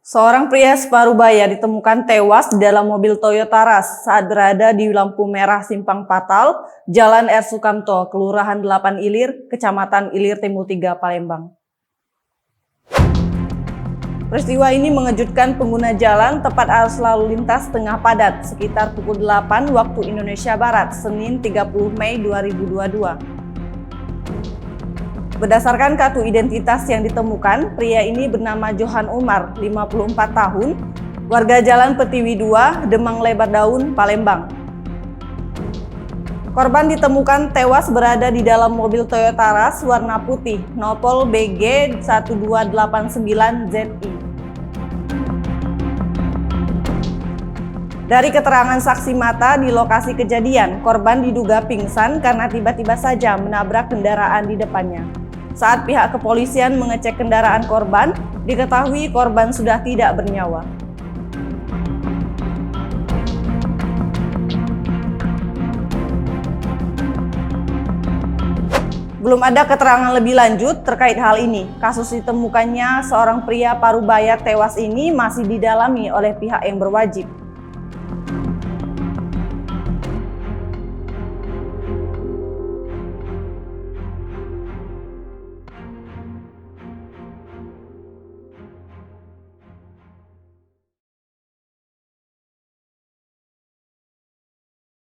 Seorang pria separubaya ditemukan tewas di dalam mobil Toyota Rush saat berada di lampu merah Simpang Patal, Jalan R. Sukamto, Kelurahan 8 Ilir, Kecamatan Ilir Timur 3, Palembang. Peristiwa ini mengejutkan pengguna jalan tepat arus lalu lintas tengah padat sekitar pukul 8 waktu Indonesia Barat, Senin 30 Mei 2022. Berdasarkan kartu identitas yang ditemukan, pria ini bernama Johan Umar, 54 tahun, warga Jalan Pertiwi 2, Demang Lebar Daun, Palembang. Korban ditemukan tewas berada di dalam mobil Toyota Rush warna putih, nopol BG 1289ZI. Dari keterangan saksi mata di lokasi kejadian, korban diduga pingsan karena tiba-tiba saja menabrak kendaraan di depannya. Saat pihak kepolisian mengecek kendaraan korban, diketahui korban sudah tidak bernyawa. Belum ada keterangan lebih lanjut terkait hal ini. Kasus ditemukannya seorang pria parubaya tewas ini masih didalami oleh pihak yang berwajib.